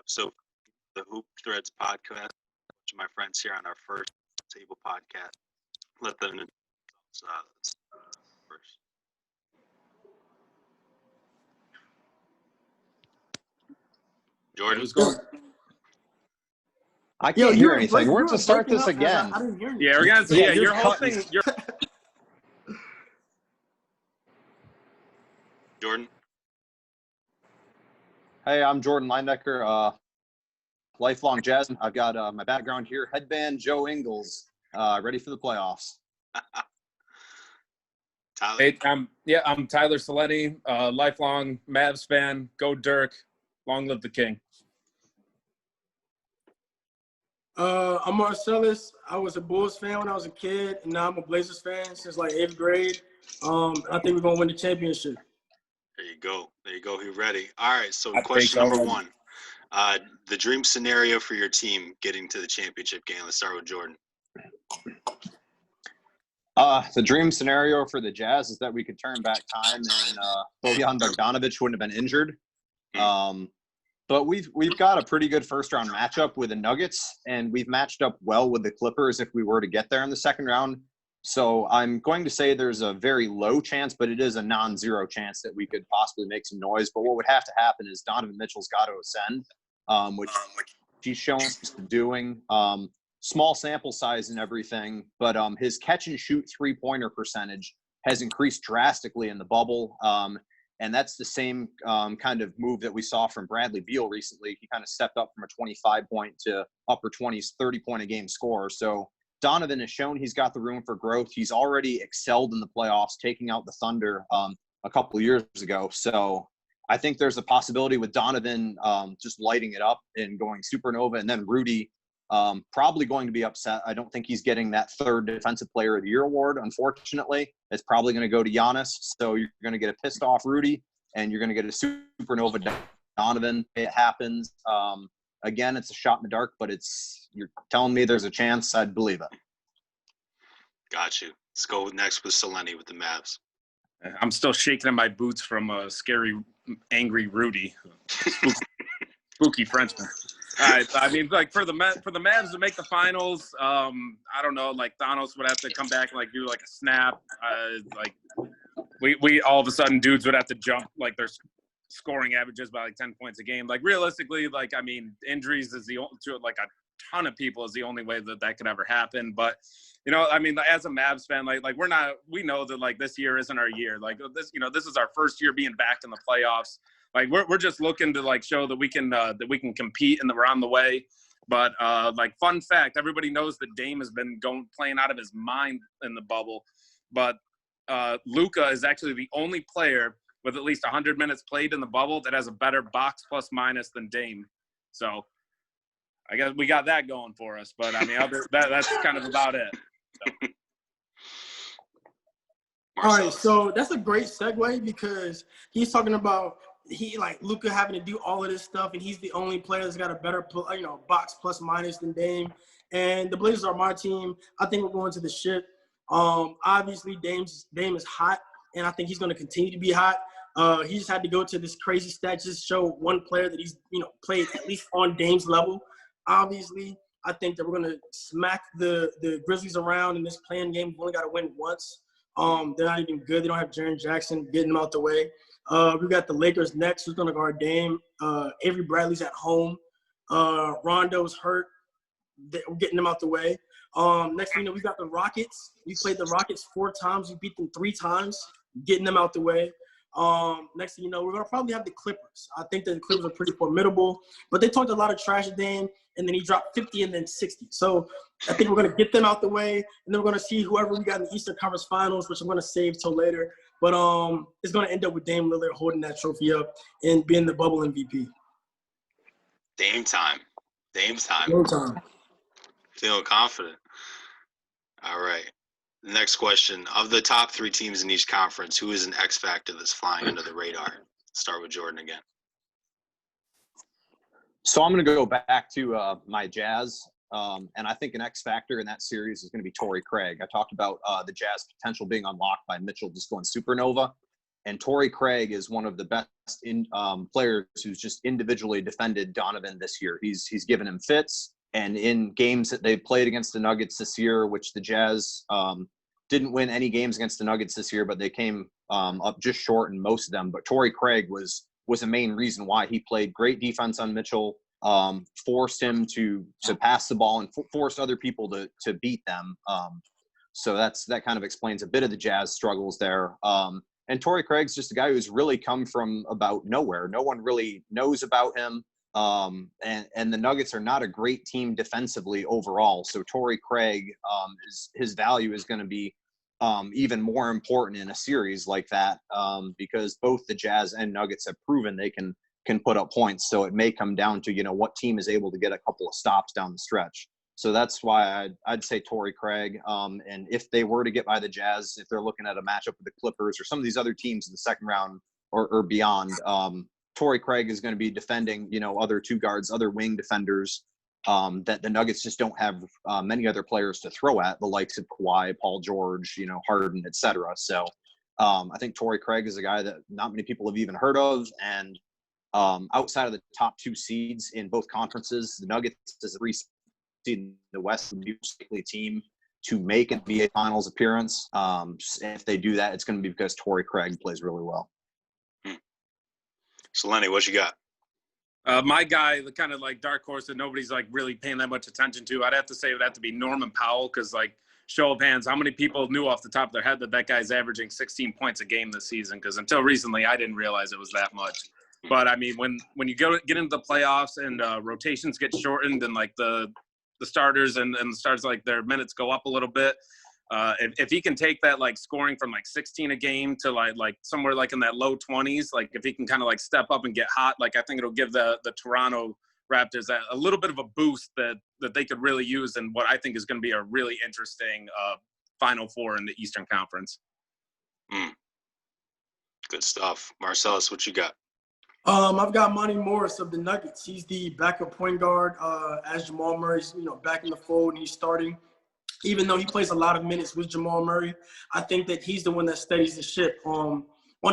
episode of the Hoop Threads podcast. A bunch of my friends here on our first table podcast. Let them first. Jordan, Who's going? I can't hear anything. We're to start this again. I didn't hear you. Yeah, we're gonna. Yeah, you're hosting. Jordan. Hey, I'm Jordan Lyndaker, lifelong Jazz. I've got my background here, headband Joe Ingles, ready for the playoffs. Tyler. Hey, I'm Tyler Sollenne, lifelong Mavs fan. Go Dirk, long live the King. I'm Marcellus. I was a Bulls fan when I was a kid, and now I'm a Blazers fan since like 8th grade. I think we're gonna win the championship. There you go. You're ready. All right. So question number one, the dream scenario for your team getting to the championship game. Let's start with Jordan. The dream scenario for the Jazz is that we could turn back time and Bojan Bogdanovic wouldn't have been injured. But we've got a pretty good first-round matchup with the Nuggets, and we've matched up well with the Clippers if we were to get there in the second round. So I'm going to say there's a very low chance, but it is a non-zero chance that we could possibly make some noise. But what would have to happen is Donovan Mitchell's got to ascend, which he's shown doing. Small sample size and everything, but his catch-and-shoot three-pointer percentage has increased drastically in the bubble. And that's the same kind of move that we saw from Bradley Beal recently. He kind of stepped up from a 25-point to upper 20s, 30-point-a-game scorer. So Donovan has shown he's got the room for growth. He's already excelled in the playoffs, taking out the Thunder a couple of years ago. So I think there's a possibility with Donovan just lighting it up and going supernova, and then Rudy probably going to be upset. I don't think he's getting that third Defensive Player of the Year award, unfortunately. It's probably going to go to Giannis. So you're going to get a pissed off Rudy, and you're going to get a supernova Donovan. It happens. Again, it's a shot in the dark, but you're telling me there's a chance. I'd believe it. Got you. Let's go next with Sollenne with the Mavs. I'm still shaking in my boots from a scary, angry Rudy. Spooky Frenchman. All right. I mean, like for the Mavs to make the finals, I don't know. Like Thanos would have to come back and like do like a snap. Like we all of a sudden dudes would have to jump like their scoring averages by like 10 points a game. Like realistically, like I mean, injuries is the only like a ton of people is the only way that could ever happen. But you know, I mean, as a Mavs fan, like we know that like this year isn't our year. Like this is our first year being back in the playoffs. Like we're just looking to like show that we can compete and that we're on the way. But like fun fact, everybody knows that Dame has been playing out of his mind in the bubble. But Luka is actually the only player with at least 100 minutes played in the bubble that has a better box plus minus than Dame. So I guess we got that going for us. But I mean, that's kind of about it. So. All right, so that's a great segue because he's talking about Luka having to do all of this stuff, and he's the only player that's got a better box plus minus than Dame. And the Blazers are my team. I think we're going to the ship. Obviously, Dame is hot, and I think he's going to continue to be hot. He just had to go to this crazy stat just show one player that he's played at least on Dame's level. Obviously, I think that we're going to smack the Grizzlies around in this play-in game. We've only got to win once. They're not even good. They don't have Jaren Jackson getting them out the way. We got the Lakers next, who's going to guard Dame. Avery Bradley's at home. Rondo's hurt. We're getting them out the way. Next thing you know, we got the Rockets. We played the Rockets 4 times. We beat them 3 times, getting them out the way. Next thing you know, we're going to probably have the Clippers. I think that the Clippers are pretty formidable, but they talked a lot of trash at Dame, and then he dropped 50 and then 60. So I think we're going to get them out the way, and then we're going to see whoever we got in the Eastern Conference Finals, which I'm going to save till later. But it's going to end up with Dame Lillard holding that trophy up and being the bubble MVP. Dame time. Dame's time. Dame time. Feeling confident. All right. Next question. Of the top 3 teams in each conference, who is an X factor that's flying under the radar? Start with Jordan again. So I'm going to go back to my Jazz, and I think an X factor in that series is going to be Torrey Craig. I talked about the Jazz potential being unlocked by Mitchell just going supernova, And Torrey Craig is one of the best players who's just individually defended Donovan this year. He's given him fits. And in games that they've played against the Nuggets this year, which the Jazz didn't win any games against the Nuggets this year, but they came up just short in most of them. But Torrey Craig was a main reason why. He played great defense on Mitchell, forced him to pass the ball, and forced other people to beat them. So that kind of explains a bit of the Jazz struggles there. And Torrey Craig's just a guy who's really come from about nowhere. No one really knows about him. And the Nuggets are not a great team defensively overall. So Torrey Craig, his value is going to be even more important in a series like that, because both the Jazz and Nuggets have proven they can put up points. So it may come down to, what team is able to get a couple of stops down the stretch. So that's why I'd say Torrey Craig. And if they were to get by the Jazz, if they're looking at a matchup with the Clippers or some of these other teams in the second round or beyond, Torrey Craig is going to be defending, other two guards, other wing defenders that the Nuggets just don't have many other players to throw at, the likes of Kawhi, Paul George, Harden, etc. So I think Torrey Craig is a guy that not many people have even heard of. And outside of the top two seeds in both conferences, the Nuggets is a 3 seed in the West, the most likely team to make an NBA Finals appearance. If they do that, it's going to be because Torrey Craig plays really well. Sollenne, what you got? My guy, the kind of like dark horse that nobody's like really paying that much attention to, I'd have to say it would have to be Norman Powell, because like show of hands, how many people knew off the top of their head that guy's averaging 16 points a game this season? Because until recently, I didn't realize it was that much. But I mean, when you get into the playoffs and rotations get shortened and like the starters and the starters, like their minutes go up a little bit, if he can take that like scoring from like 16 a game to like somewhere like in that low 20s, like if he can kind of like step up and get hot, like I think it'll give the Toronto Raptors a little bit of a boost that they could really use in what I think is going to be a really interesting Final Four in the Eastern Conference. Good stuff. Marcellus, what you got? I've got Monty Morris of the Nuggets. He's the backup point guard as Jamal Murray's, back in the fold and he's starting. Even though he plays a lot of minutes with Jamal Murray, I think that he's the one that steadies the ship. On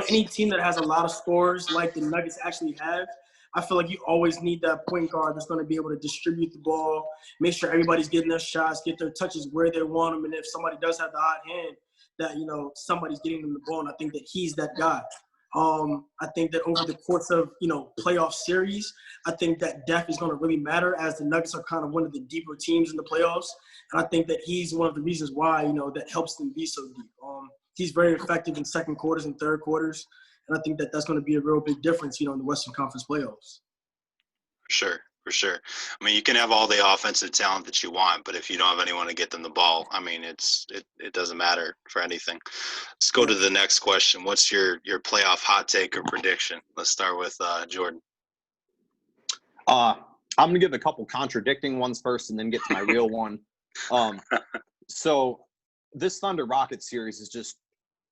any team that has a lot of scorers like the Nuggets actually have, I feel like you always need that point guard that's going to be able to distribute the ball, make sure everybody's getting their shots, get their touches where they want them, and if somebody does have the hot hand, that, somebody's getting them the ball, and I think that he's that guy. I think that over the course of, playoff series, I think that depth is going to really matter, as the Nuggets are kind of one of the deeper teams in the playoffs. And I think that he's one of the reasons why, that helps them be so deep. He's very effective in second quarters and third quarters. And I think that that's going to be a real big difference, in the Western Conference playoffs. For sure. I mean, you can have all the offensive talent that you want, but if you don't have anyone to get them the ball, I mean, it doesn't matter for anything. Let's go to the next question. What's your playoff hot take or prediction? Let's start with Jordan. I'm going to give a couple contradicting ones first and then get to my real one. So this Thunder Rockets series is just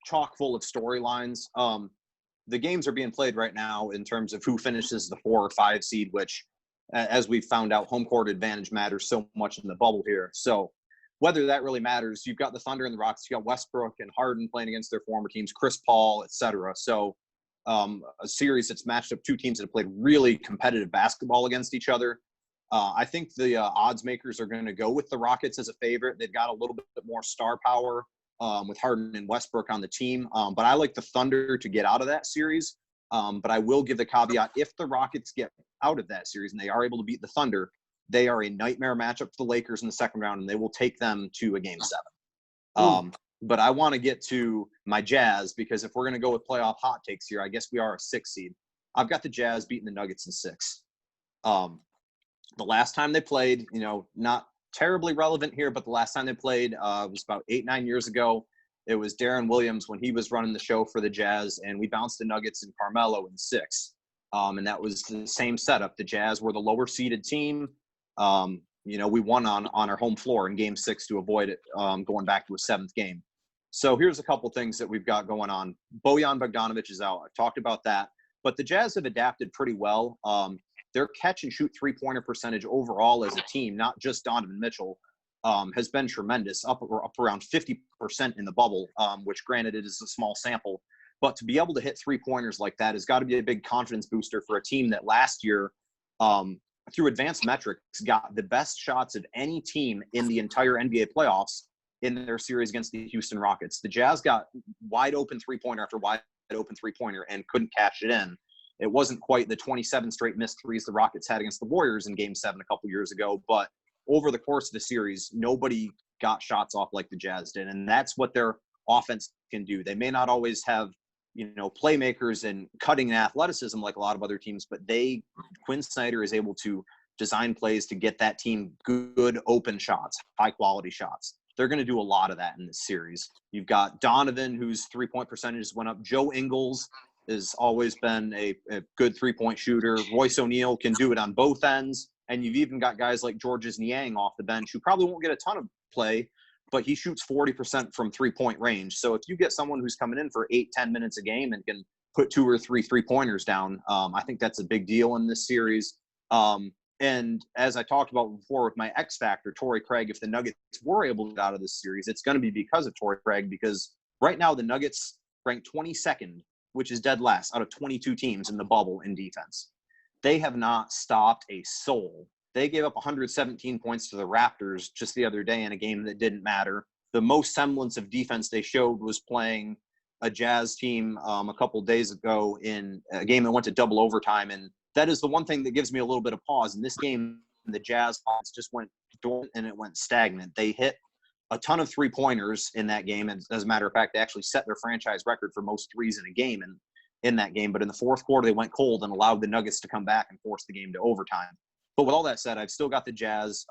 chock full of storylines. The games are being played right now in terms of who finishes the 4 or 5 seed, which, as we've found out, home court advantage matters so much in the bubble here. So whether that really matters, you've got the Thunder and the Rockets, you got Westbrook and Harden playing against their former teams, Chris Paul, etc. So a series that's matched up two teams that have played really competitive basketball against each other. I think the odds makers are going to go with the Rockets as a favorite. They've got a little bit more star power with Harden and Westbrook on the team. But I like the Thunder to get out of that series. But I will give the caveat, if the Rockets get out of that series and they are able to beat the Thunder, they are a nightmare matchup for the Lakers in the second round, and they will take them to a Game 7. But I want to get to my Jazz, because if we're going to go with playoff hot takes here, I guess we are a 6 seed. I've got the Jazz beating the Nuggets in 6. The last time they played, not terribly relevant here, but the last time they played was about 8-9 years ago. It was Darren Williams when he was running the show for the Jazz, and we bounced the Nuggets and Carmelo in 6. And that was the same setup. The Jazz were the lower seeded team. We won on our home floor in Game 6 to avoid it going back to a 7th game. So here's a couple things that we've got going on. Bojan Bogdanovic is out. I've talked about that. But the Jazz have adapted pretty well. Their catch-and-shoot three-pointer percentage overall as a team, not just Donovan Mitchell, has been tremendous, up around 50% in the bubble, which, granted, it is a small sample. But to be able to hit three-pointers like that has got to be a big confidence booster for a team that last year, through advanced metrics, got the best shots of any team in the entire NBA playoffs in their series against the Houston Rockets. The Jazz got wide open three-pointer after wide open three-pointer and couldn't cash it in. It wasn't quite the 27 straight missed threes the Rockets had against the Warriors in Game 7 a couple years ago, but over the course of the series, nobody got shots off like the Jazz did, and that's what their offense can do. They may not always have, playmakers and cutting athleticism like a lot of other teams, but Quinn Snyder is able to design plays to get that team good open shots, high-quality shots. They're going to do a lot of that in this series. You've got Donovan, whose three-point percentages went up. Joe Ingles has always been a good three-point shooter. Royce O'Neal can do it on both ends. And you've even got guys like Georges Niang off the bench who probably won't get a ton of play, but he shoots 40% from three-point range. So if you get someone who's coming in for 8-10 minutes a game and can put 2 or 3 three-pointers down, I think that's a big deal in this series. And as I talked about before with my X factor, Torrey Craig, if the Nuggets were able to get out of this series, it's going to be because of Torrey Craig, because right now the Nuggets rank 22nd, which is dead last out of 22 teams in the bubble in defense. They have not stopped a soul. They gave up 117 points to the Raptors just the other day in a game that didn't matter. The most semblance of defense they showed was playing a Jazz team a couple days ago in a game that went to double overtime, and that is the one thing that gives me a little bit of pause. In this game, the Jazz just went dormant and it went stagnant. They hit a ton of three-pointers in that game, and as a matter of fact, they actually set their franchise record for most threes in a game in that game. But in the fourth quarter, they went cold and allowed the Nuggets to come back and force the game to overtime. But with all that said, I've still got the Jazz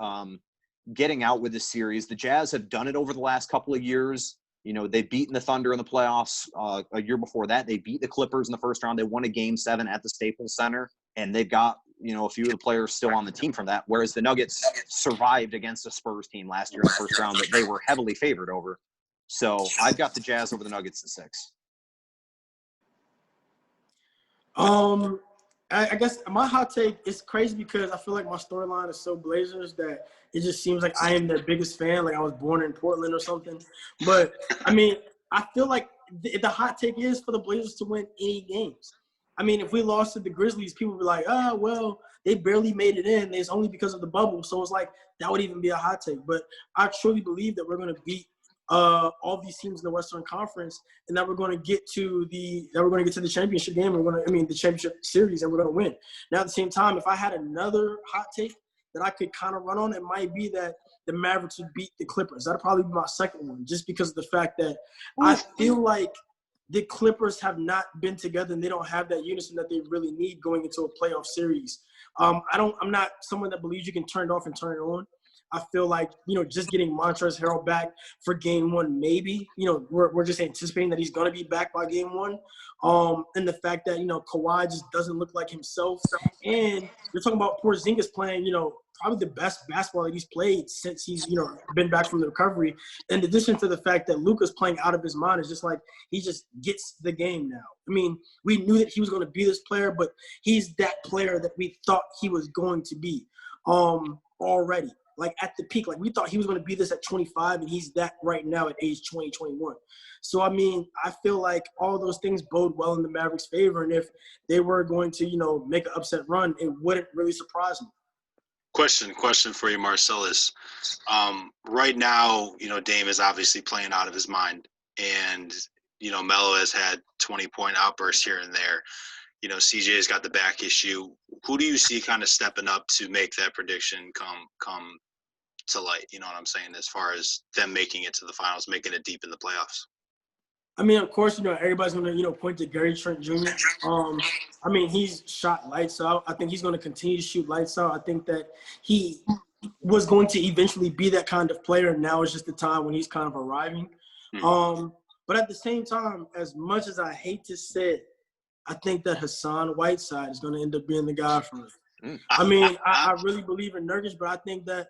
getting out with this series. The Jazz have done it over the last couple of years. They've beaten the Thunder in the playoffs. A year before that, they beat the Clippers in the first round. They won a Game 7 at the Staples Center. And they've got, a few of the players still on the team from that, whereas the Nuggets survived against a Spurs team last year in the first round that they were heavily favored over. So I've got the Jazz over the Nuggets at 6. I guess my hot take is crazy because I feel like my storyline is so Blazers that it just seems like I am their biggest fan, like I was born in Portland or something. But, I feel like the hot take is for the Blazers to win any games. If we lost to the Grizzlies, people would be like, they barely made it in. It's only because of the bubble. So it's like that would even be a hot take. But I truly believe that we're going to beat all these teams in the Western Conference, and that we're going to get to the championship game. The championship series, and we're going to win. Now, at the same time, if I had another hot take that I could kind of run on, it might be that the Mavericks would beat the Clippers. That'd probably be my second one, just because of the fact that I feel like the Clippers have not been together and they don't have that unison that they really need going into a playoff series. I'm not someone that believes you can turn it off and turn it on. I feel like, just getting Montrezl Harrell back for Game 1, maybe, we're just anticipating that he's going to be back by Game 1. And the fact that, Kawhi just doesn't look like himself. And you're talking about Porzingis playing, probably the best basketball that he's played since he's, been back from the recovery. In addition to the fact that Luka's playing out of his mind, it's just like he just gets the game now. We knew that he was going to be this player, but he's that player that we thought he was going to be already. Like at the peak, like we thought he was going to be this at 25, and he's that right now at age 20, 21. So, I feel like all those things bode well in the Mavericks' favor. And if they were going to, make an upset run, it wouldn't really surprise me. Question for you, Marcellus. Right now, Dame is obviously playing out of his mind, and, Melo has had 20-point outbursts here and there. CJ's got the back issue. Who do you see kind of stepping up to make that prediction come to light? You know what I'm saying? As far as them making it to the finals, making it deep in the playoffs. Of course, everybody's going to, point to Gary Trent Jr. He's shot lights out. I think he's going to continue to shoot lights out. I think that he was going to eventually be that kind of player. Now is just the time when he's kind of arriving. But at the same time, as much as I hate to say it, I think that Hassan Whiteside is going to end up being the guy for it. I really believe in Nurkic, but I think that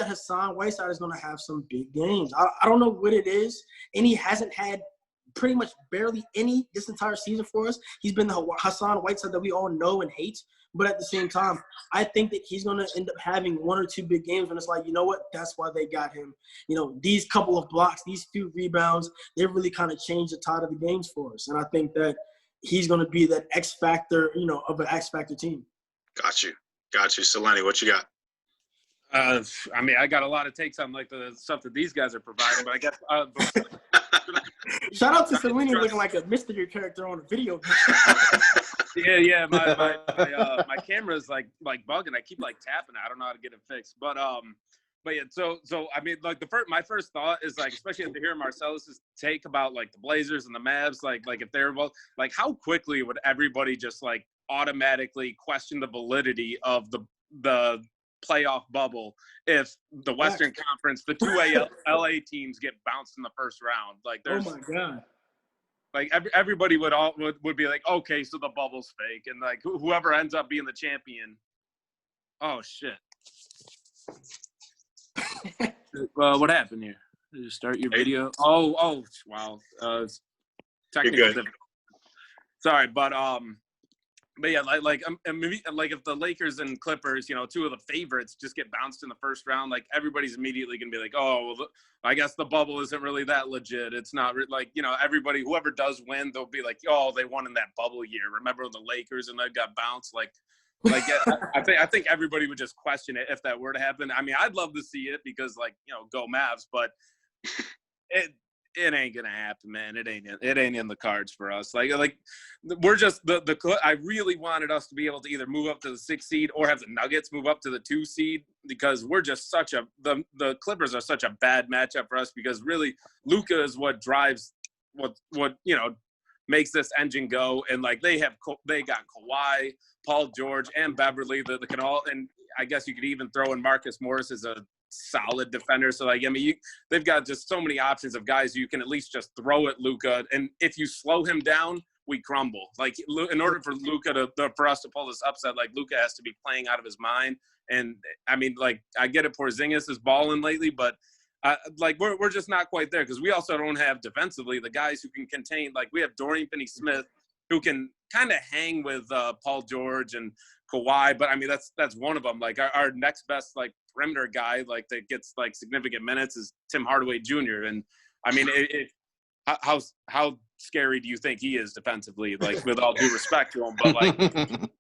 Hassan Whiteside is going to have some big games. I don't know what it is, and he hasn't had pretty much barely any this entire season for us. He's been the Hassan Whiteside that we all know and hate. But at the same time, I think that he's going to end up having one or two big games when it's like, you know what, that's why they got him. You know, these couple of blocks, these few rebounds, they really kind of changed the tide of the games for us. And I think that he's going to be that X factor, you know, of an X factor team. Got you. Sollenne, what you got? I mean, I got a lot of takes on like the stuff that these guys are providing, but I guess shout out to Sollenne looking like a mystery character on a video. Yeah. My camera's like bugging. I keep like tapping it. I don't know how to get it fixed. But yeah. So I mean, like my first thought is like, especially after hearing Marcellus's take about like the Blazers and the Mavs, like if they're both like, how quickly would everybody just like automatically question the validity of the playoff bubble if the Western Conference, the two LA teams get bounced in the first round? Like, there's, oh my God. Like everybody would be like, okay, so the bubble's fake, and like whoever ends up being the champion. Oh shit! What happened here? Did you start your video? Oh, wow. Technical difficulty. Sorry, but yeah, maybe like if the Lakers and Clippers, you know, two of the favorites, just get bounced in the first round, like everybody's immediately gonna be like, oh, well, I guess the bubble isn't really that legit. It's not like, you know, everybody, whoever does win, they'll be like, oh, they won in that bubble year. Remember when the Lakers and they got bounced? Like I think everybody would just question it if that were to happen. I mean, I'd love to see it because, like, you know, go Mavs, but it ain't gonna happen, man. It ain't in the cards for us. Like we're just I really wanted us to be able to either move up to the 6th seed or have the Nuggets move up to the 2 seed, because we're just the Clippers are such a bad matchup for us, because really Luka is what drives what you know makes this engine go. And like they got Kawhi, Paul George, and Beverly that can all, and I guess you could even throw in Marcus Morris as a solid defender. So like, I mean, they've got just so many options of guys you can at least just throw at Luka, and if you slow him down, we crumble. Like, in order for Luka for us to pull this upset, like Luka has to be playing out of his mind. And I mean, like, I get it, Porzingis is balling lately, but like we're just not quite there, because we also don't have defensively the guys who can contain. Like, we have Dorian Finney-Smith who can kind of hang with Paul George and Kawhi, but I mean that's one of them. Like our next best like perimeter guy like that gets like significant minutes is Tim Hardaway Jr. And I mean, how scary do you think he is defensively? Like, with all due respect to him, but like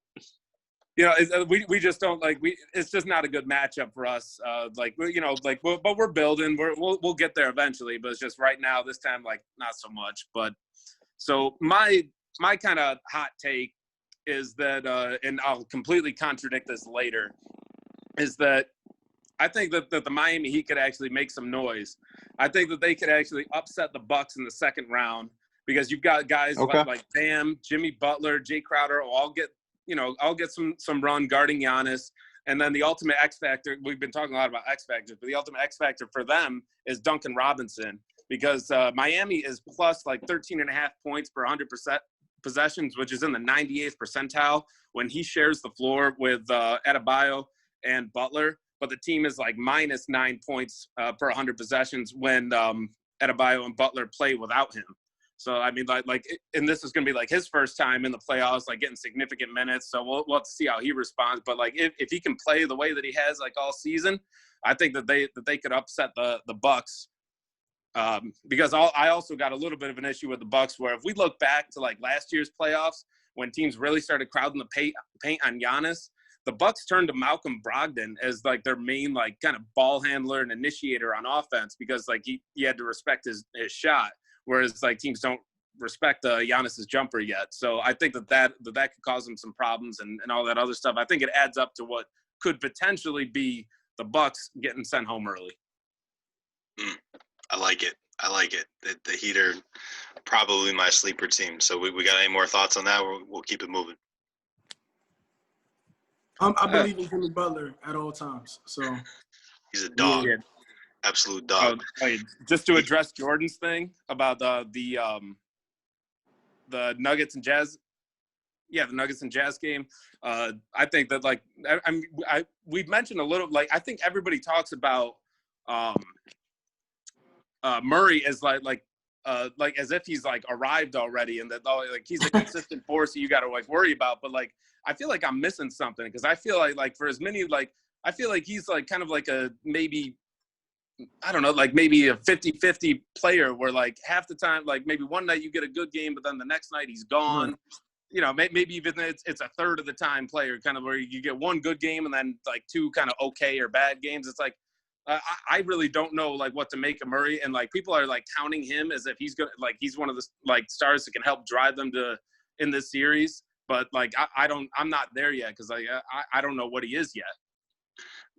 you know, we just don't like it's just not a good matchup for us. Like, you know, like but we're building. We'll get there eventually, but it's just right now this time like not so much. But so my kind of hot take is that, and I'll completely contradict this later, is that I think that the Miami Heat could actually make some noise. I think that they could actually upset the Bucks in the second round, because you've got guys like Bam, Jimmy Butler, Jay Crowder, I'll get some run guarding Giannis. And then the ultimate X factor, we've been talking a lot about X factors, but the ultimate X factor for them is Duncan Robinson, because Miami is plus like 13.5 points per 100% possessions, which is in the 98th percentile when he shares the floor with Adebayo and Butler. But the team is like minus 9 points per 100 possessions when Adebayo and Butler play without him. So I mean, and this is going to be like his first time in the playoffs, like getting significant minutes. So we'll have to see how he responds. But like if he can play the way that he has like all season, I think that they could upset the Bucks. Because I also got a little bit of an issue with the Bucks, where if we look back to like last year's playoffs when teams really started crowding the paint on Giannis, the Bucks turned to Malcolm Brogdon as like their main like kind of ball handler and initiator on offense, because like he had to respect his shot, whereas like teams don't respect Giannis's jumper yet. So I think that could cause them some problems and all that other stuff. I think it adds up to what could potentially be the Bucks getting sent home early. I like it. The Heat are probably my sleeper team. So we got any more thoughts on that? We'll keep it moving. I believe in Jimmy Butler at all times. So he's a dog, absolute dog. Just to address Jordan's thing about the Nuggets and Jazz. Yeah, the Nuggets and Jazz game. I think that like we've mentioned a little. Like, I think everybody talks about Murray as like as if he's like arrived already, and that like he's a consistent force that you got to like worry about. But like I feel like I'm missing something because I feel like for as many, like, I feel like he's like kind of like a maybe, I don't know, like maybe a 50-50 player where like half the time, like maybe one night you get a good game, but then the next night he's gone. You know, maybe even it's a third of the time player, kind of where you get one good game and then like two kind of okay or bad games. It's like I really don't know like what to make of Murray, and like people are like counting him as if he's gonna like he's one of the like stars that can help drive them to in this series. But like I'm not there yet because like I don't know what he is yet.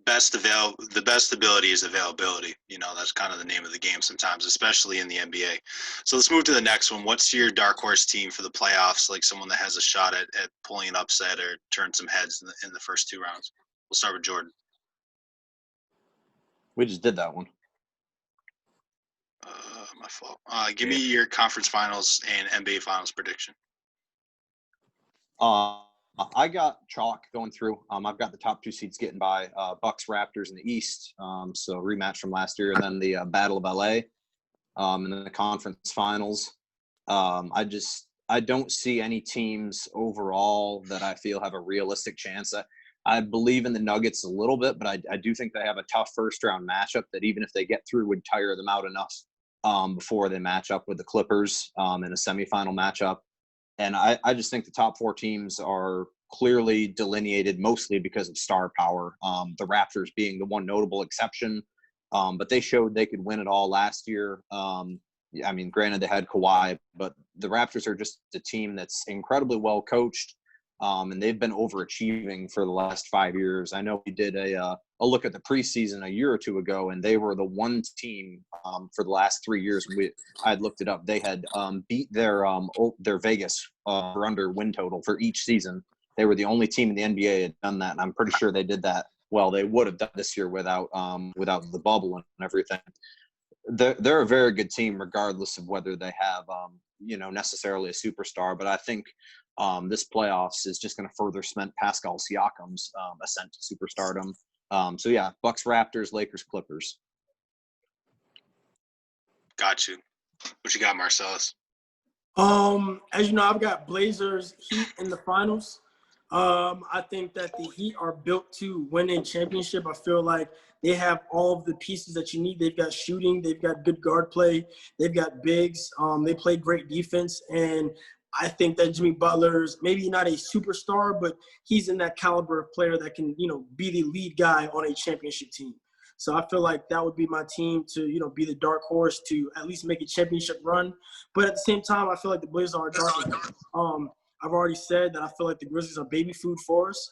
The best ability is availability. You know, that's kind of the name of the game sometimes, especially in the NBA. So let's move to the next one. What's your dark horse team for the playoffs? Like someone that has a shot at pulling an upset or turn some heads in the first two rounds. We'll start with Jordan. We just did that one. My fault. Give me your conference finals and NBA finals prediction. I got chalk going through. I've got the top two seeds getting by Bucks Raptors in the East. So rematch from last year, and then the Battle of LA, and then the conference finals. I don't see any teams overall that I feel have a realistic chance. I believe in the Nuggets a little bit, but I do think they have a tough first round matchup that even if they get through would tire them out enough before they match up with the Clippers in a semifinal matchup. And I just think the top four teams are clearly delineated mostly because of star power, the Raptors being the one notable exception. But they showed they could win it all last year. I mean, granted, they had Kawhi, but the Raptors are just a team that's incredibly well coached, and they've been overachieving for the last 5 years. I know we did a look at the preseason a year or two ago, and they were the one team for the last 3 years. I had looked it up. They had beat their Vegas or under win total for each season. They were the only team in the NBA that had done that, and I'm pretty sure they did that. Well, they would have done this year without the bubble and everything. They're a very good team, regardless of whether they have necessarily a superstar. But I think this playoffs is just going to further cement Pascal Siakam's ascent to superstardom. So yeah, Bucks, Raptors, Lakers, Clippers. Got you. What you got, Marcellus? As you know, I've got Blazers, Heat in the finals. I think that the Heat are built to win a championship. I feel like they have all of the pieces that you need. They've got shooting. They've got good guard play. They've got bigs. They play great defense. And I think that Jimmy Butler's maybe not a superstar, but he's in that caliber of player that can, be the lead guy on a championship team. So I feel like that would be my team to, be the dark horse to at least make a championship run. But at the same time, I feel like the Blazers are a dark horse. I've already said that I feel like the Grizzlies are baby food for us.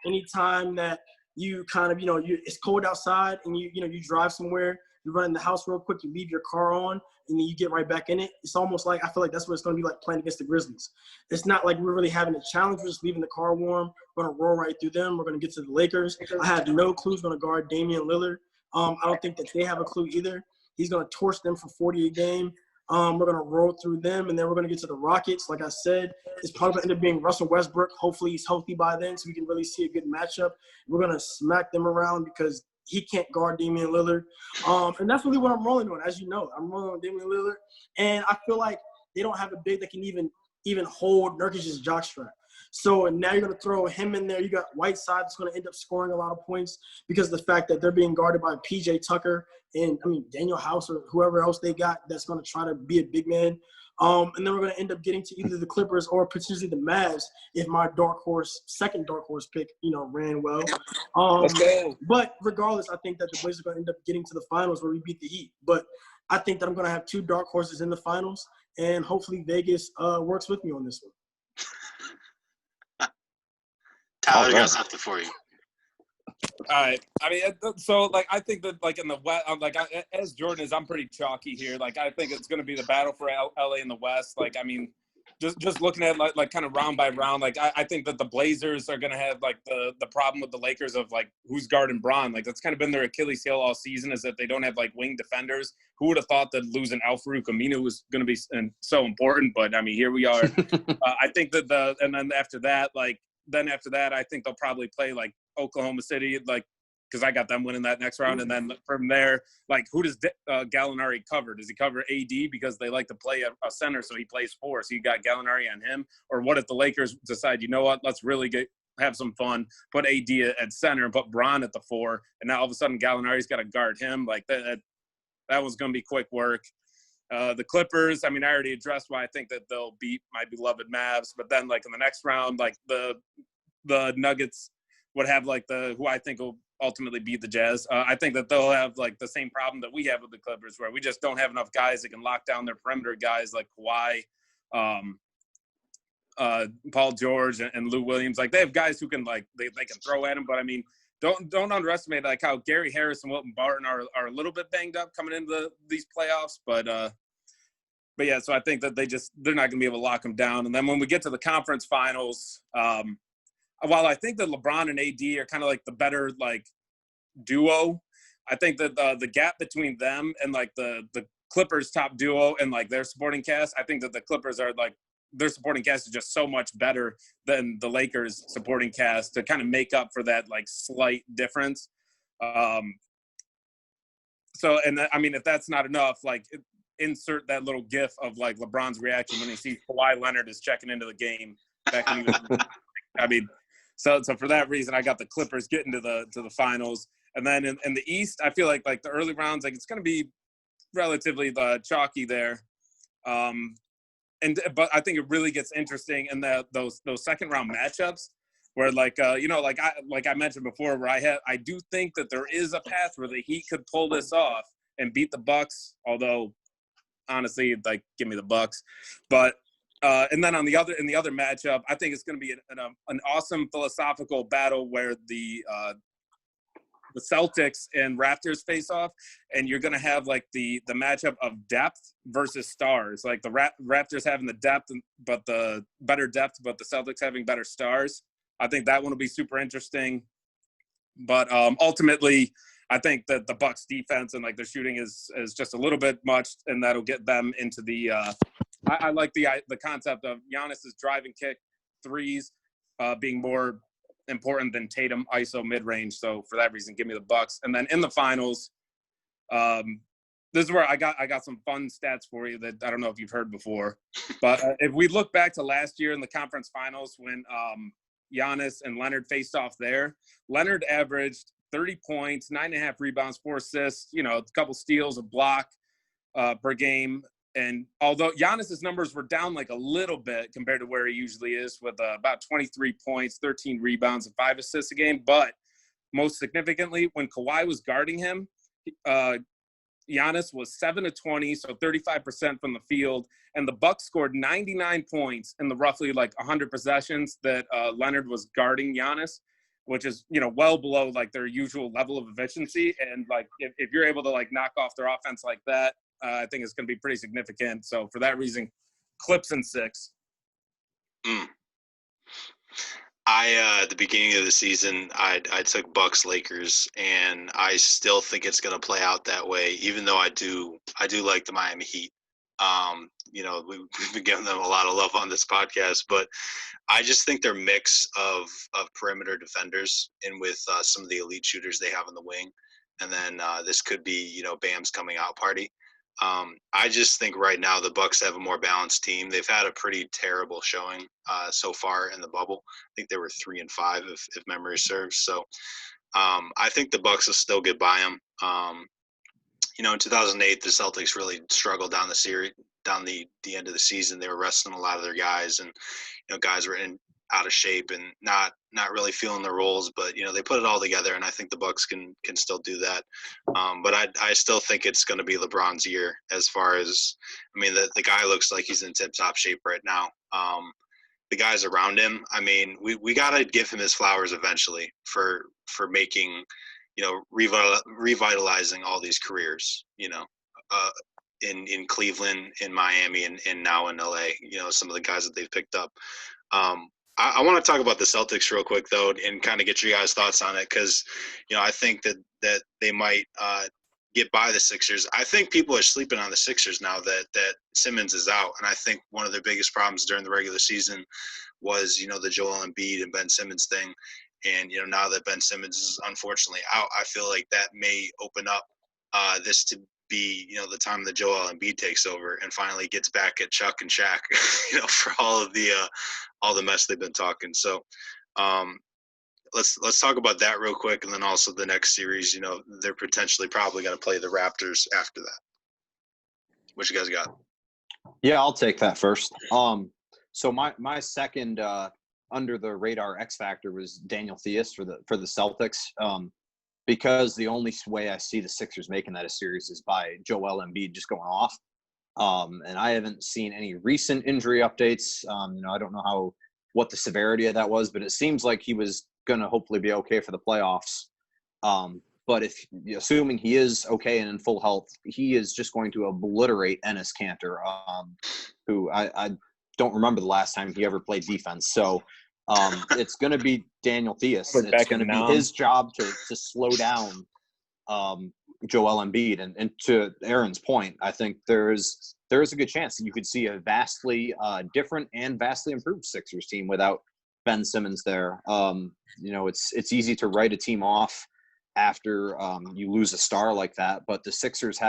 Anytime that you kind of, it's cold outside and you drive somewhere, you run in the house real quick, you leave your car on, and then you get right back in it. It's almost like I feel like that's what it's going to be like playing against the Grizzlies. It's not like we're really having a challenge. We're just leaving the car warm. We're going to roll right through them. We're going to get to the Lakers. I have no clue who's going to guard Damian Lillard. I don't think that they have a clue either. He's going to torch them for 40 a game. We're going to roll through them, and then we're going to get to the Rockets. Like I said, it's probably going to end up being Russell Westbrook. Hopefully he's healthy by then so we can really see a good matchup. We're going to smack them around because he can't guard Damian Lillard. And that's really what I'm rolling on. As you know, I'm rolling on Damian Lillard. And I feel like they don't have a big that can even hold Nurkic's jockstrap. So now you're going to throw him in there. You got Whiteside that's going to end up scoring a lot of points because of the fact that they're being guarded by P.J. Tucker and, Daniel House or whoever else they got that's going to try to be a big man. And then we're going to end up getting to either the Clippers or potentially the Mavs if my second dark horse pick, ran well. Let's go. But regardless, I think that the Blazers are going to end up getting to the finals where we beat the Heat. But I think that I'm going to have two dark horses in the finals, and hopefully Vegas works with me on this one. Tyler, I got something for you. All right. So I think that in the West, as Jordan is, I'm pretty chalky here. I think it's going to be the battle for LA in the West. Just looking at kind of round by round, I think that the Blazers are going to have the problem with the Lakers of who's guarding Bron. That's kind of been their Achilles heel all season is that they don't have wing defenders. Who would have thought that losing Al-Farouq Aminu was going to be so important? But here we are. I think that and then after that, I think they'll probably play Oklahoma City, because I got them winning that next round. And then from there, like, who does Gallinari cover? Does he cover AD because they like to play a center, so he plays 4? So you got Gallinari on him. Or what if the Lakers decide, you know what, let's really have some fun, put AD at center and put Bron at the 4, and now all of a sudden Gallinari's got to guard him. Like, that was going to be quick work. The Clippers, I mean, I already addressed why I think that they'll beat my beloved Mavs, but then, like, in the next round, like, the Nuggets would have, like, who I think will ultimately beat the Jazz. I think that they'll have, like, the same problem that we have with the Clippers, where we just don't have enough guys that can lock down their perimeter guys like Kawhi, Paul George, and Lou Williams. Like, they have guys who can, like, they can throw at him, but I mean, don't underestimate, like, how Gary Harris and Wilton Barton are a little bit banged up coming into these playoffs. But yeah, so I think that they're not going to be able to lock them down. And then when we get to the conference finals, while I think that LeBron and AD are kind of like the better, like, duo, I think that the gap between them and, like, the Clippers top duo and, like, their supporting cast, I think that the Clippers are, like, their supporting cast is just so much better than the Lakers supporting cast to kind of make up for that, like, slight difference. So, and I mean, if that's not enough, like, insert that little gif of, like, LeBron's reaction when he sees Kawhi Leonard is checking into the game back when he was, I mean, so for that reason, I got the Clippers getting to the finals. And then in the East, I feel like the early rounds, like, it's going to be relatively chalky there. But I think it really gets interesting in those second round matchups where, like, like I mentioned before, where I do think that there is a path where the Heat could pull this off and beat the Bucks. Although, honestly, like, give me the Bucks. But and then in the other matchup, I think it's going to be an awesome philosophical battle where the Celtics and Raptors face off, and you're going to have, like, the matchup of depth versus stars. Like, the Raptors having the depth, but the better depth, but the Celtics having better stars. I think that one will be super interesting. But ultimately, I think that the Bucks defense and, like, their shooting is just a little bit much, and that'll get them into the I like the concept of Giannis's driving kick threes being more important than Tatum ISO mid-range. So for that reason, give me the Bucks. And then in the finals, this is where I got some fun stats for you that I don't know if you've heard before. But if we look back to last year in the conference finals when Giannis and Leonard faced off there, Leonard averaged 30 points, 9.5 rebounds, 4 assists, a couple steals, a block per game. And although Giannis's numbers were down, like, a little bit compared to where he usually is, with about 23 points, 13 rebounds, and 5 assists a game. But most significantly, when Kawhi was guarding him, Giannis was 7 of 20, so 35% from the field. And the Bucks scored 99 points in the roughly, like, 100 possessions that Leonard was guarding Giannis, which is, well below, like, their usual level of efficiency. And, like, if you're able to, like, knock off their offense like that, I think it's going to be pretty significant. So for that reason, Clips in 6. At the beginning of the season, I took Bucks Lakers, and I still think it's going to play out that way. Even though I do like the Miami Heat. We've been giving them a lot of love on this podcast, but I just think their mix of perimeter defenders and with some of the elite shooters they have in the wing, and then this could be Bam's coming out party. I just think right now the Bucks have a more balanced team. They've had a pretty terrible showing so far in the bubble. I think they were 3-5 if memory serves. So I think the Bucks will still get by them. In 2008, the Celtics really struggled down the series, down the end of the season. They were resting a lot of their guys, and guys were out of shape and not really feeling their roles, but they put it all together, and I think the Bucks can still do that. But I still think it's going to be LeBron's year. As far as, the guy looks like he's in tip-top shape right now. The guys around him, we got to give him his flowers eventually for making, revitalizing all these careers, in Cleveland, in Miami, and now in LA, some of the guys that they've picked up. I want to talk about the Celtics real quick, though, and kind of get your guys' thoughts on it, because, I think that they might get by the Sixers. I think people are sleeping on the Sixers now that Simmons is out, and I think one of their biggest problems during the regular season was, the Joel Embiid and Ben Simmons thing. And, now that Ben Simmons is unfortunately out, I feel like that may open up this to be, the time that Joel Embiid takes over and finally gets back at Chuck and Shaq, for all the mess they've been talking. So let's talk about that real quick. And then also the next series, they're potentially probably going to play the Raptors after that. What you guys got? Yeah, I'll take that first. So my second under the radar X factor was Daniel Theis for the Celtics, because the only way I see the Sixers making that a series is by Joel Embiid just going off. And I haven't seen any recent injury updates. I don't know what the severity of that was, but it seems like he was going to hopefully be okay for the playoffs. But assuming he is okay and in full health, he is just going to obliterate Enes Kanter, who I don't remember the last time he ever played defense. So it's going to be Daniel Theis. It's going to be his job to slow down Joel Embiid. And to Aaron's point, I think there is a good chance that you could see a vastly different and vastly improved Sixers team without Ben Simmons there. It's easy to write a team off after you lose a star like that, but the Sixers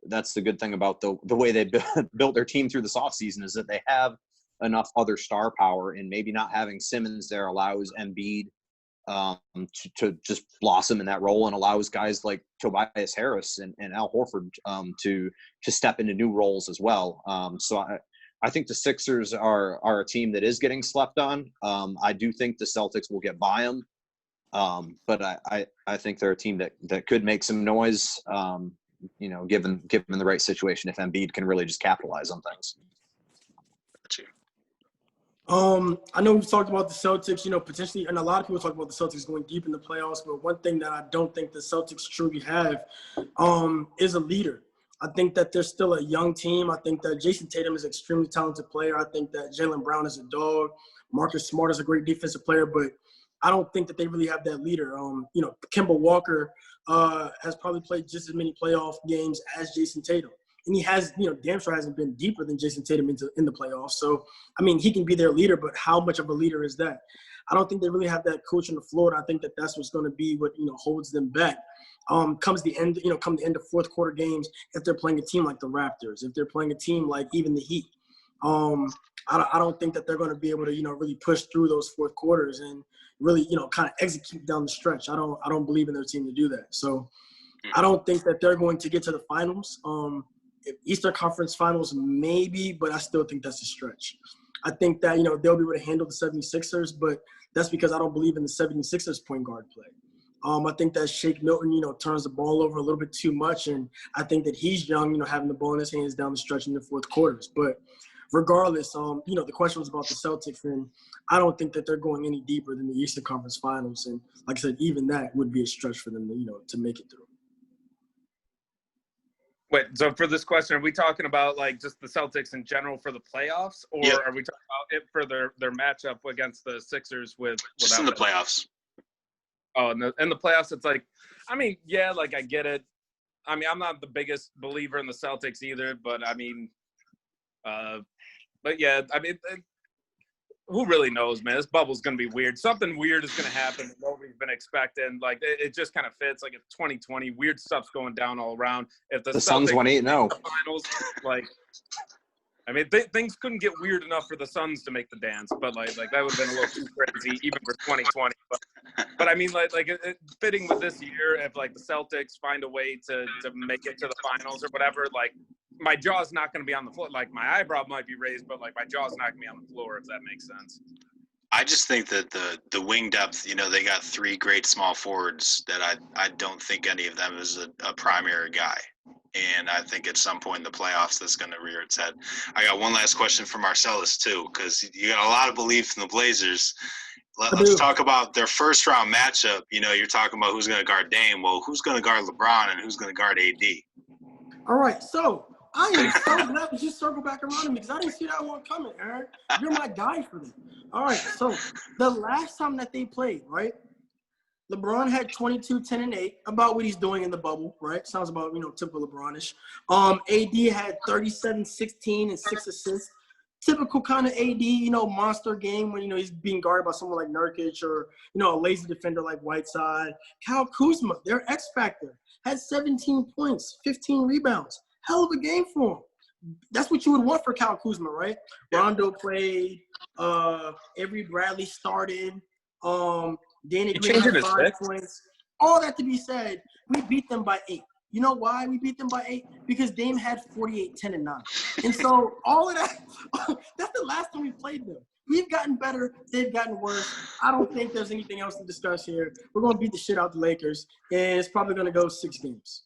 that's the good thing about the way they built their team through this offseason is that they have enough other star power, and maybe not having Simmons there allows Embiid to just blossom in that role, and allows guys like Tobias Harris and Al Horford to step into new roles as well. So I think the Sixers are a team that is getting slept on. I do think the Celtics will get by them. But I think they're a team that could make some noise, given the right situation, if Embiid can really just capitalize on things. I know we've talked about the Celtics, potentially, and a lot of people talk about the Celtics going deep in the playoffs, but one thing that I don't think the Celtics truly have is a leader. I think that they're still a young team. I think that Jason Tatum is an extremely talented player. I think that Jaylen Brown is a dog. Marcus Smart is a great defensive player, but I don't think that they really have that leader. Kemba Walker has probably played just as many playoff games as Jason Tatum. And he has, damn sure hasn't been deeper than Jason Tatum in the playoffs. So, he can be their leader, but how much of a leader is that? I don't think they really have that coach on the floor, and I think that that's what's going to be what, holds them back. Comes the end, come the end of fourth quarter games, if they're playing a team like the Raptors, if they're playing a team like even the Heat. I don't think that they're going to be able to, really push through those fourth quarters and really, kind of execute down the stretch. I don't believe in their team to do that. So I don't think that they're going to get to the finals. Eastern Conference Finals, maybe, but I still think that's a stretch. I think that, they'll be able to handle the 76ers, but that's because I don't believe in the 76ers point guard play. I think that Shake Milton, turns the ball over a little bit too much, and I think that he's young, having the ball in his hands down the stretch in the fourth quarters. But regardless, the question was about the Celtics, and I don't think that they're going any deeper than the Eastern Conference Finals. And like I said, even that would be a stretch for them to, to make it through. Wait, so for this question, are we talking about just the Celtics in general for the playoffs, or are we talking about it for their matchup against the Sixers just in the playoffs? Oh, in the playoffs, it's I get it. I'm not the biggest believer in the Celtics either, but who really knows, man? This bubble's going to be weird. Something weird is going to happen that nobody's been expecting. It just kind of fits. It's 2020. Weird stuff's going down all around. If the Suns went 8-0. Finals, things couldn't get weird enough for the Suns to make the dance, but that would have been a little too crazy even for 2020. But fitting with this year, if the Celtics find a way to make it to the finals or whatever, my jaw's not going to be on the floor. My eyebrow might be raised, but my jaw's not going to be on the floor, if that makes sense. I just think that the wing depth, they got three great small forwards that I don't think any of them is a primary guy. And I think at some point in the playoffs, that's going to rear its head. I got one last question for Marcellus, too, because you got a lot of belief in the Blazers. Let's talk about their first round matchup. You're talking about who's going to guard Dame. Well, who's going to guard LeBron and who's going to guard AD? All right, so I am so glad that you circle back around to me because I didn't see that one coming, Aaron. You're my guy for this. All right, so the last time that they played, right, LeBron had 22, 10, and 8, about what he's doing in the bubble, right? Sounds about, typical LeBron-ish. AD had 37, 16, and 6 assists. typical kind of AD, monster game when, he's being guarded by someone like Nurkic or, a lazy defender like Whiteside. Kyle Kuzma, their X factor, had 17 points, 15 rebounds. Hell of a game for him. That's what you would want for Kyle Kuzma, right? Rondo played. Avery Bradley started. Danny Green had 5 points. All that to be said, we beat them by 8. You know why we beat them by 8? Because Dame had 48, 10, and 9. And so all of that, that's the last time we played them. We've gotten better. They've gotten worse. I don't think there's anything else to discuss here. We're going to beat the shit out the Lakers, and it's probably going to go 6 games.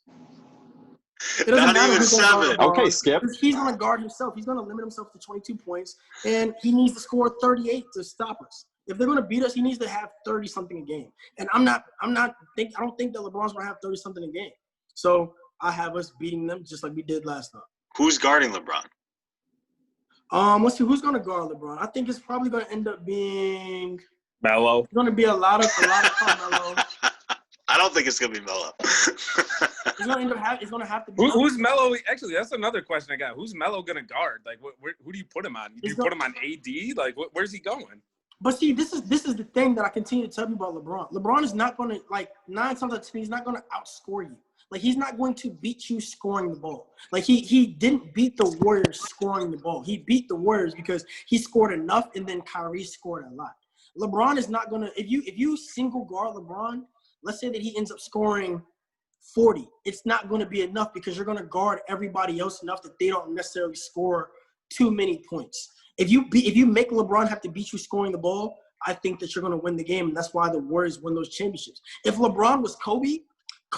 It doesn't Not matter even 7. Okay, Skip. He's going to guard himself. He's going to limit himself to 22 points, and he needs to score 38 to stop us. If they're going to beat us, he needs to have 30-something a game. And I don't think that LeBron's going to have 30-something a game. So I have us beating them just like we did last time. Who's guarding LeBron? Let's see who's going to guard LeBron. I think it's probably going to end up being Melo. It's going to be a lot of Melo. I don't think it's going to be Melo. It's going to have to be. Who's Melo? Actually, that's another question I got. Who's Melo going to guard? Like, who do you put him on? Do you put him on AD? Like, where's he going? But see, this is the thing that I continue to tell you about LeBron. LeBron is not going to, 9 times out of 10, he's not going to outscore you. Like, he's not going to beat you scoring the ball. Like, he didn't beat the Warriors scoring the ball. He beat the Warriors because he scored enough and then Kyrie scored a lot. LeBron is not going to – if you single guard LeBron, let's say that he ends up scoring 40. It's not going to be enough because you're going to guard everybody else enough that they don't necessarily score too many points. If you make LeBron have to beat you scoring the ball, I think that you're going to win the game, and that's why the Warriors win those championships. If LeBron was Kobe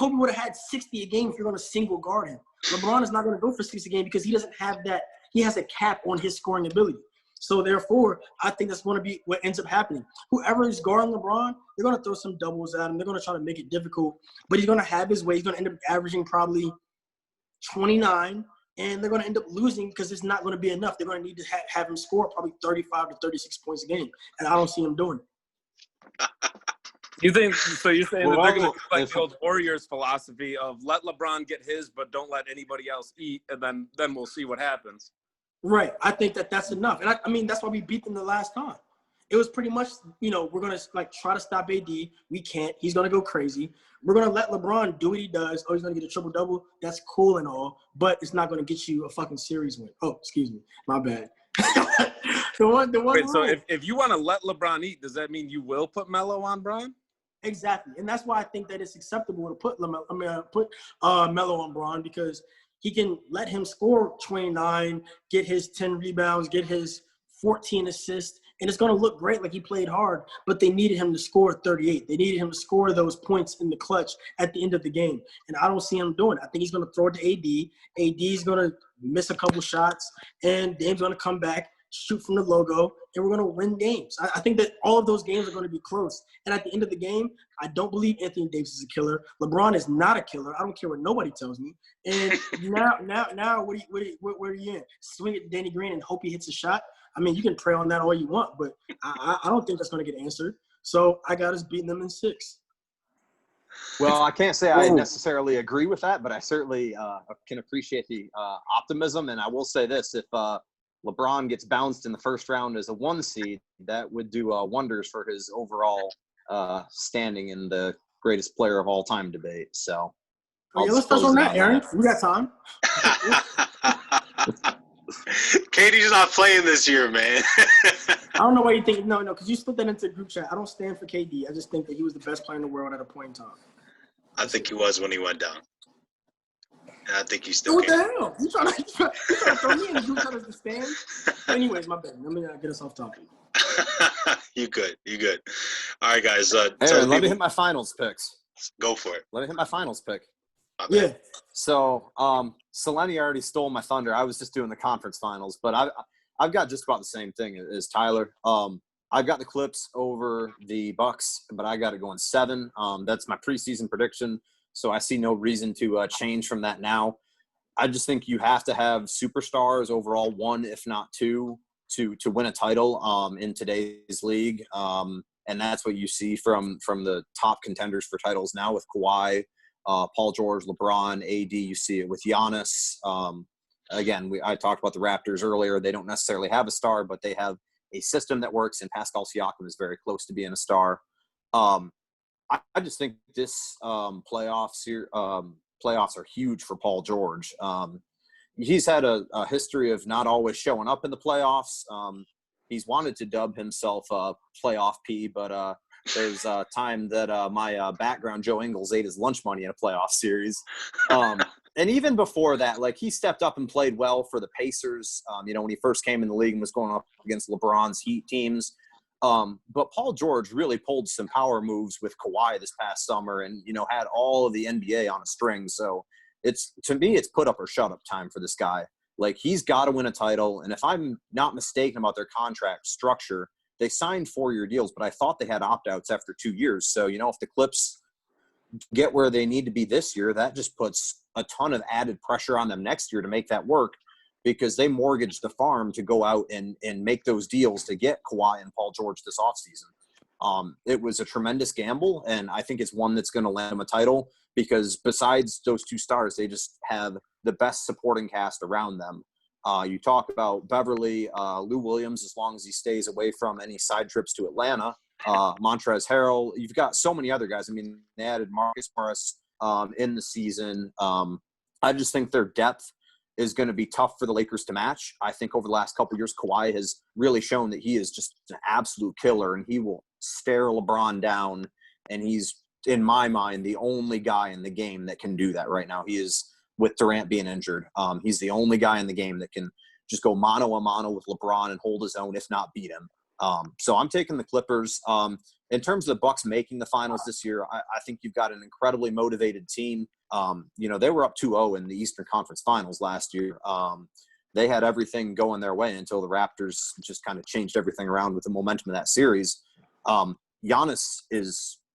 would have had 60 a game if you're going to single guard him. LeBron is not going to go for 60 a game because he doesn't have that. He has a cap on his scoring ability. So, therefore, I think that's going to be what ends up happening. Whoever is guarding LeBron, they're going to throw some doubles at him. They're going to try to make it difficult. But he's going to have his way. He's going to end up averaging probably 29. And they're going to end up losing because it's not going to be enough. They're going to need to have him score probably 35 to 36 points a game. And I don't see him doing it. You think so? You're saying that they're going to do like the old Warriors philosophy of let LeBron get his, but don't let anybody else eat, and then we'll see what happens. Right. I think that's enough. And I mean, that's why we beat them the last time. It was pretty much, we're going to try to stop AD. We can't. He's going to go crazy. We're going to let LeBron do what he does. Oh, he's going to get a triple-double. That's cool and all, but it's not going to get you a fucking series win. Oh, excuse me. My bad. Wait, so if you want to let LeBron eat, does that mean you will put Melo on Bron? Exactly. And that's why I think that it's acceptable to put Melo on Bron because he can let him score 29, get his 10 rebounds, get his 14 assists, and it's going to look great like he played hard, but they needed him to score 38. They needed him to score those points in the clutch at the end of the game, and I don't see him doing it. I think he's going to throw it to AD. AD is going to miss a couple shots, and Dame's going to come back, shoot from the logo, and we're going to win games. I think that all of those games are going to be close, and at the end of the game, I don't believe Anthony Davis is a killer. LeBron is not a killer. I don't care what nobody tells me. And now, where are you in? Swing at Danny Green and hope he hits a shot? I mean, you can pray on that all you want, but I don't think that's going to get answered. So I got us beating them in 6. Well, I can't say I necessarily agree with that, but I certainly can appreciate the optimism. And I will say this, if LeBron gets bounced in the first round as a 1 seed, that would do wonders for his overall standing in the greatest player of all time debate. So let's touch on that, Aaron. We got time. Katie's not playing this year, man. I don't know why you think – no, because you split that into a group chat. I don't stand for KD. I just think that he was the best player in the world at a point in time. I think he was when he went down. And I think he still what can. the hell? You trying to throw me in the group chat as the stand? Anyways, my bad. Let me get us off topic. You good. All right, guys. Aaron, let me hit my finals picks. Go for it. Let me hit my finals pick. Yeah. So, Sollenne already stole my thunder. I was just doing the conference finals, but I've got just about the same thing as Tyler. I've got the Clips over the Bucks, but I got it going 7. That's my preseason prediction, so I see no reason to change from that now. I just think you have to have superstars overall, 1 if not 2, to win a title in today's league, and that's what you see from the top contenders for titles now with Kawhi, Paul George, LeBron, AD. You see it with Giannis. again, I talked about the Raptors earlier. They don't necessarily have a star, but they have a system that works, and Pascal Siakam is very close to being a star. I just think this playoffs are huge for Paul George. He's had a history of not always showing up in the playoffs. He's wanted to dub himself Playoff P, but there's a time that my background, Joe Ingles, ate his lunch money in a playoff series. And even before that, like, he stepped up and played well for the Pacers, when he first came in the league and was going up against LeBron's Heat teams. But Paul George really pulled some power moves with Kawhi this past summer and, had all of the NBA on a string. So to me, it's put up or shut up time for this guy. Like, he's got to win a title. And if I'm not mistaken about their contract structure, they signed 4-year deals, but I thought they had opt-outs after 2 years. So, if the Clips get where they need to be this year, that just puts a ton of added pressure on them next year to make that work, because they mortgaged the farm to go out and make those deals to get Kawhi and Paul George this offseason. It was a tremendous gamble, and I think it's one that's going to land them a title, because besides those two stars, they just have the best supporting cast around them. You talk about Beverly, Lou Williams, as long as he stays away from any side trips to Atlanta, Montrezl Harrell. You've got so many other guys. I mean, they added Marcus Morris in the season. I just think their depth is going to be tough for the Lakers to match. I think over the last couple of years, Kawhi has really shown that he is just an absolute killer, and he will stare LeBron down. And he's, in my mind, the only guy in the game that can do that right now. He is, with Durant being injured. He's the only guy in the game that can just go mano-a-mano with LeBron and hold his own, if not beat him. So I'm taking the Clippers. In terms of the Bucks making the finals this year, I think you've got an incredibly motivated team. They were up 2-0 in the Eastern Conference Finals last year. They had everything going their way until the Raptors just kind of changed everything around with the momentum of that series. Giannis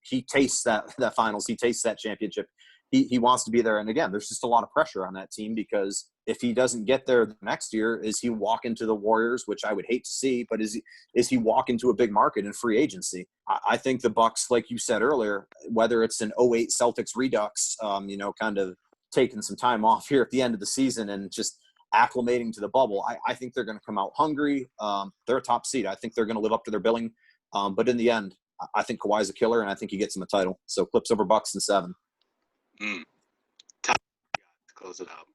he tastes that finals. He tastes that championship. He wants to be there. And again, there's just a lot of pressure on that team, because if he doesn't get there the next year, is he walk into the Warriors, which I would hate to see, but is he walk into a big market in free agency? I think the Bucks, like you said earlier, whether it's an 08 Celtics redux, kind of taking some time off here at the end of the season and just acclimating to the bubble, I think they're going to come out hungry. They're a top seed. I think they're going to live up to their billing. But in the end, I think Kawhi's a killer, and I think he gets him a title. So Clips over Bucks in 7. To close it out.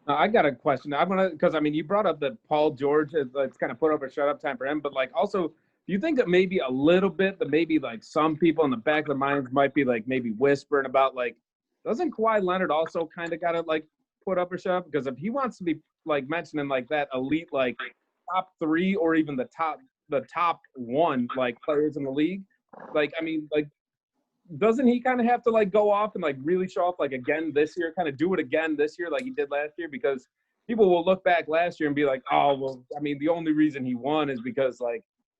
I got a question. Because you brought up that Paul George is kind of put up or shut up time for him, but also, do you think that maybe a little bit that maybe some people in the back of their minds might be maybe whispering about doesn't Kawhi Leonard also kind of got to put up or shut up? Because if he wants to be mentioning that elite top 3 or even the top 1 players in the league, doesn't he kind of have to go off and really show off again this year, kind of do it again this year like he did last year? Because people will look back last year and be like, oh, well, the only reason he won is because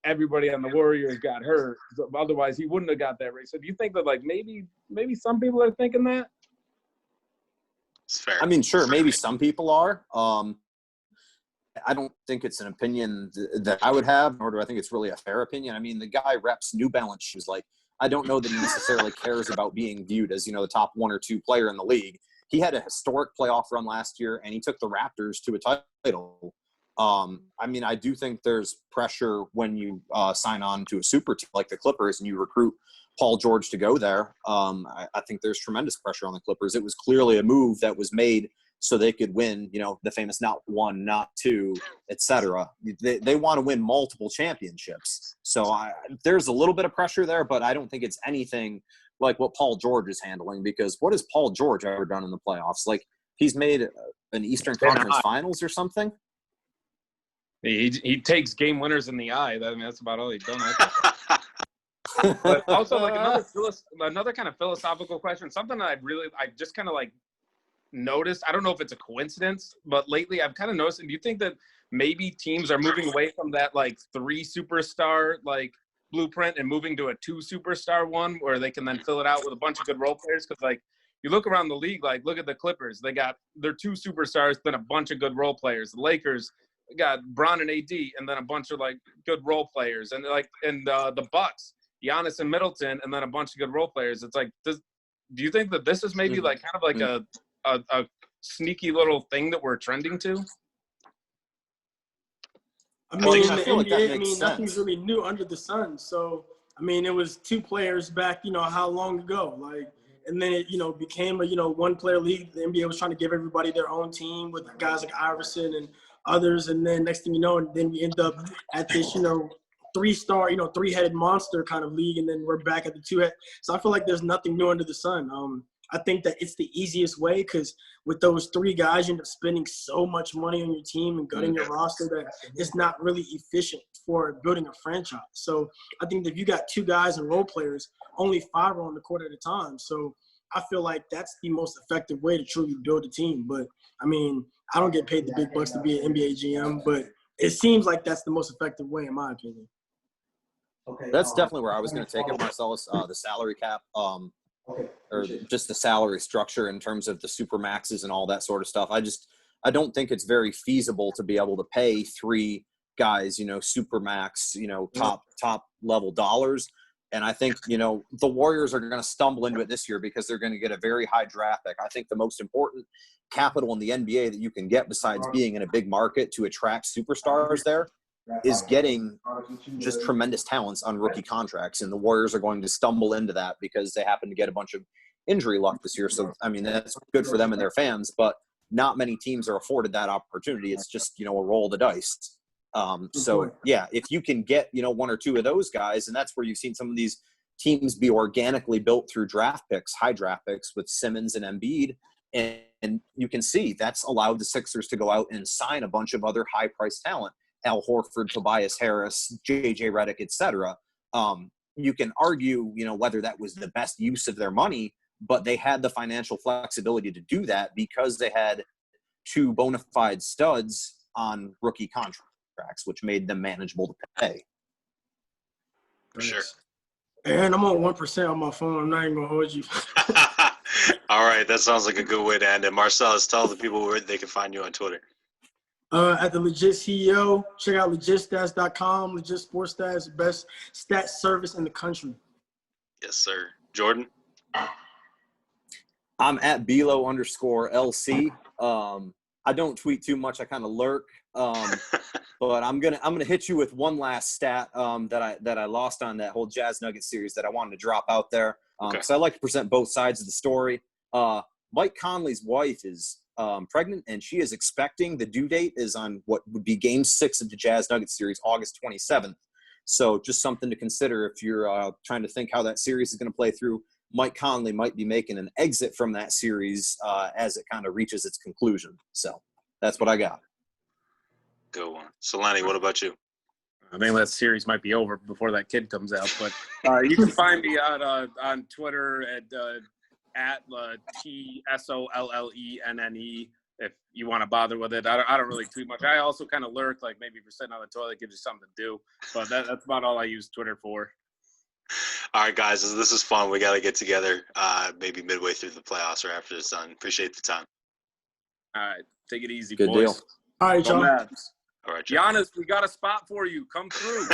everybody on the Warriors got hurt. So otherwise he wouldn't have got that race. So do you think that maybe some people are thinking that? It's fair. Sure, maybe some people are. I don't think it's an opinion that I would have, nor do I think it's really a fair opinion. The guy reps New Balance shoes. I don't know that he necessarily cares about being viewed as, the top 1 or 2 player in the league. He had a historic playoff run last year, and he took the Raptors to a title. I do think there's pressure when you sign on to a super team like the Clippers and you recruit Paul George to go there. I think there's tremendous pressure on the Clippers. It was clearly a move that was made so they could win, the famous not 1, not 2, etc. They want to win multiple championships. So there's a little bit of pressure there, but I don't think it's anything like what Paul George is handling, because what has Paul George ever done in the playoffs? He's made an Eastern Conference Finals or something? He takes game winners in the eye. That's about all he's done. But also, another kind of philosophical question, something that I just kind of noticed. I don't know if it's a coincidence, but lately I've kind of noticed. And do you think that maybe teams are moving away from that 3 superstar blueprint and moving to a 2 superstar one, where they can then fill it out with a bunch of good role players? Because you look around the league, look at the Clippers. They got their 2 superstars, then a bunch of good role players. The Lakers got Bron and AD, and then a bunch of good role players. And the Bucks, Giannis and Middleton, and then a bunch of good role players. It's do you think that this is maybe kind of a sneaky little thing that we're trending to? I mean, I the feel like that NBA, makes sense. nothing's really new under the sun. So, I mean, it was 2 players back, how long ago? And then it, became a, 1-player league. The NBA was trying to give everybody their own team with guys like Iverson and others. And then next thing you know, and then we end up at this, 3-star, 3-headed monster kind of league. And then we're back at the 2-head. So I feel like there's nothing new under the sun. I think that it's the easiest way because with those 3 guys, you end up spending so much money on your team and gutting your roster that it's not really efficient for building a franchise. So I think that if you got 2 guys and role players, only 5 are on the court at a time. So I feel like that's the most effective way to truly build a team. But, I mean, I don't get paid the big bucks to be an NBA GM, but it seems like that's the most effective way in my opinion. That's definitely where I was going to take it, Marcellus, the salary cap. Or just the salary structure in terms of the super maxes and all that sort of stuff. I don't think it's very feasible to be able to pay 3 guys, super max, top level dollars. And I think, the Warriors are going to stumble into it this year because they're going to get a very high draft pick. I think the most important capital in the NBA that you can get besides being in a big market to attract superstars there is getting just tremendous talents on rookie contracts. And the Warriors are going to stumble into that because they happen to get a bunch of injury luck this year. So, I mean, that's good for them and their fans, but not many teams are afforded that opportunity. It's just, a roll of the dice. So, yeah, if you can get, 1 or 2 of those guys, and that's where you've seen some of these teams be organically built through draft picks, high draft picks with Simmons and Embiid. And you can see that's allowed the Sixers to go out and sign a bunch of other high-priced talent. Al Horford, Tobias Harris, J.J. Redick, etc. You can argue, whether that was the best use of their money, but they had the financial flexibility to do that because they had 2 bona fide studs on rookie contracts, which made them manageable to pay. For sure. And I'm on 1% on my phone. I'm not even going to hold you. All right. That sounds like a good way to end it. Marcellus, tell the people where they can find you on Twitter. At the Legit CEO, check out legitstats.com. Legit Sports Stats, the best stats service in the country. Yes, sir. Jordan? I'm at Bilo_LC. I don't tweet too much. I kind of lurk. But I'm gonna hit you with one last stat that I lost on that whole Jazz Nuggets series that I wanted to drop out there. Because I like to present both sides of the story. Mike Conley's wife is pregnant, and she is expecting. The due date is on what would be Game 6 of the Jazz Nuggets series, August 27th. So just something to consider if you're trying to think how that series is going to play through. Mike Conley might be making an exit from that series as it kind of reaches its conclusion. So that's what I got. Good one. Sollenne, what about you? I think that series might be over before that kid comes out. But you can find me on Twitter at TSOLLENNE if you want to bother with it. I don't really tweet much. I also kind of lurk, like maybe if you're sitting on the toilet, gives you something to do. But that's about all I use Twitter for. All right, guys, this is fun. We got to get together maybe midway through the playoffs or after it's done. Appreciate the time. All right, take it easy, Good boys. deal. All right, Go y'all. Mavs. All right, John. Giannis, we got a spot for you. Come through.